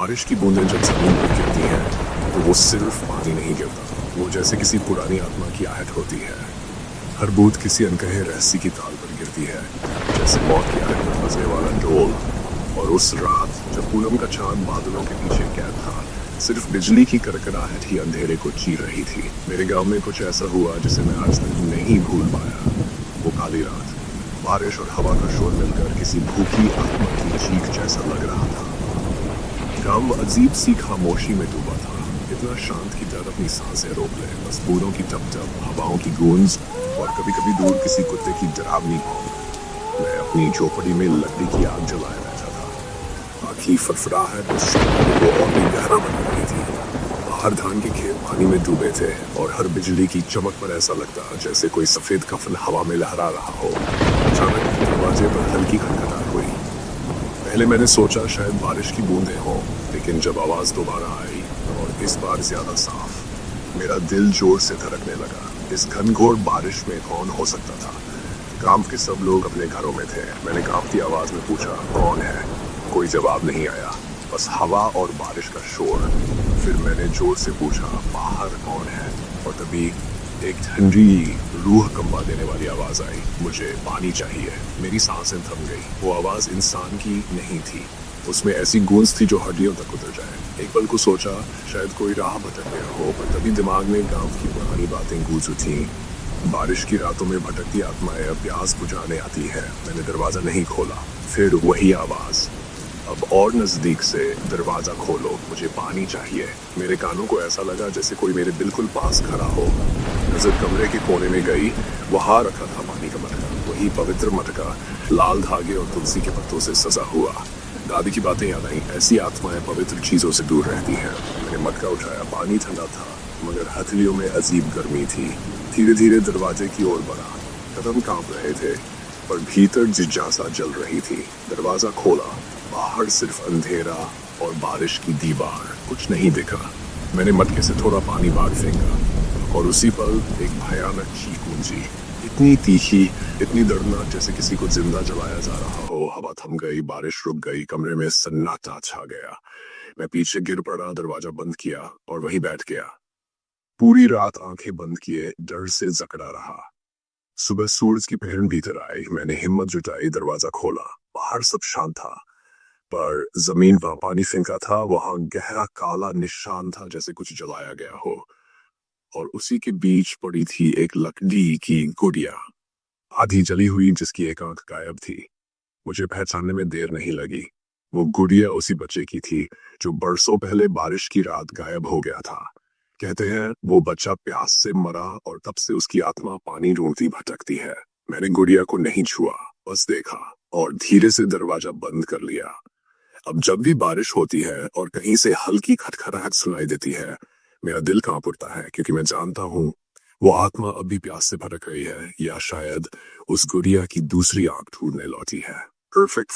बारिश की बूंदें जब जमीन पर गिरती हैं तो वो सिर्फ पानी नहीं गिरता, वो जैसे किसी पुरानी आत्मा की आहट होती है। हर बूंद किसी अनकहे रहस्य की ताल पर गिरती है, जैसे मौत की आहट में फंसने वाला ढोल। और उस रात जब पूनम का चांद बादलों के पीछे कैद था, सिर्फ बिजली की करकराहट ही अंधेरे को चीर रही थी। मेरे गांव में कुछ ऐसा हुआ जिसे मैं आज तक नहीं भूल पाया। वो काली रात, बारिश और हवा का शोर मिलकर किसी भूखी आत्मा की चीख जैसा लग रहा था। गांव अजीब सी खामोशी में डूबा था, इतना शांत कि डर अपनी सांसें रोक ले। बस बूंदों की टप टप, हवाओं की गूंज और कभी कभी दूर किसी कुत्ते की डरावनी भौंक। मैं अपनी झोपड़ी में लकड़ी की आग जलाए बैठा था, आँखी फड़फड़ाहट उस सपने को और भी गहरा बना रही थी। बाहर धान के खेत पानी में डूबे थे और हर बिजली की चमक पर ऐसा लगता जैसे कोई सफेद कफन हवा में लहरा रहा हो। अचानक दरवाजे पर हल्की खटखटाहट हुई। पहले मैंने सोचा शायद बारिश की बूंदें हों, लेकिन जब आवाज दोबारा आई और इस बार ज्यादा साफ, मेरा दिल जोर से धड़कने लगा। इस घनघोर बारिश में कौन हो सकता था? गांव के सब लोग अपने घरों में थे। मैंने कांपती आवाज में पूछा, कौन है? कोई जवाब नहीं आया, बस हवा और बारिश का शोर। फिर मैंने जोर से पूछा, बाहर कौन है? और तभी एक ठंडी रूह कंपा देने वाली आवाज आई, मुझे पानी चाहिए। मेरी सांसें थम गई। वो आवाज इंसान की नहीं थी, उसमें ऐसी गूंज थी जो हड्डियों तक उतर जाए। एक पल को सोचा शायद कोई राह भटक गया हो, पर तभी दिमाग में गांव की पुरानी बातें गूंज उठी। बारिश की रातों में भटकती आत्माएं अब प्यास बुझाने आती है। मैंने दरवाजा नहीं खोला, फिर वही आवाज, अब और नजदीक से, दरवाजा खोलो, मुझे पानी चाहिए। मेरे कानों को ऐसा लगा जैसे कोई मेरे बिल्कुल पास खड़ा हो। नजर कमरे के कोने में गई, वहां रखा था पानी का मटका, वही पवित्र मटका, लाल धागे और तुलसी के पत्तों से सजा हुआ। दादी की बातें याद आई, ऐसी आत्माएं पवित्र चीजों से दूर रहती हैं। मैंने मटका उठाया, पानी ठंडा था मगर हथेलियों में अजीब गर्मी थी। धीरे धीरे दरवाजे की ओर बढ़ा, कदम कांप रहे थे पर भीतर जिज्ञासा जल रही थी। दरवाजा खोला, बाहर सिर्फ अंधेरा और बारिश की दीवार, कुछ नहीं दिखा। मैंने मटके से थोड़ा पानी बाहर फेंका और उसी पल एक भयानक चीख गूंजी, इतनी तीखी, इतनी दर्दनाक जैसे किसी को जिंदा जलाया जा रहा हो। हवा थम गई, बारिश रुक गई, कमरे में सन्नाटा छा गया। मैं पीछे गिर पड़ा, दरवाजा बंद किया और वहीं बैठ गया। पूरी रात आंखें बंद किए डर से जकड़ा रहा। सुबह सूरज की पहन भीतर आई, मैंने हिम्मत जुटाई, दरवाजा खोला। बाहर सब शांत था, पर जमीन पर पानी फेंका था, वहां गहरा काला निशान था जैसे कुछ जलाया गया हो। और उसी के बीच पड़ी थी एक लकड़ी की गुड़िया, आधी जली हुई, जिसकी एक आंख गायब थी। मुझे पहचानने में देर नहीं लगी। वो गुड़िया उसी बच्चे की थी जो बरसों पहले बारिश की रात गायब हो गया था। कहते हैं वो बच्चा प्यास से मरा और तब से उसकी आत्मा पानी ढूंढती भटकती है। मैंने गुड़िया को नहीं छुआ, बस देखा और धीरे से दरवाजा बंद कर लिया। अब जब भी बारिश होती है और कहीं से हल्की खटखटाहट सुनाई देती है, मेरा दिल कांप उठता है, क्योंकि मैं जानता हूँ वो आत्मा अभी प्यास से भटक रही है, या शायद उस गुड़िया की दूसरी आंख ढूंढने लौटी है। परफेक्ट।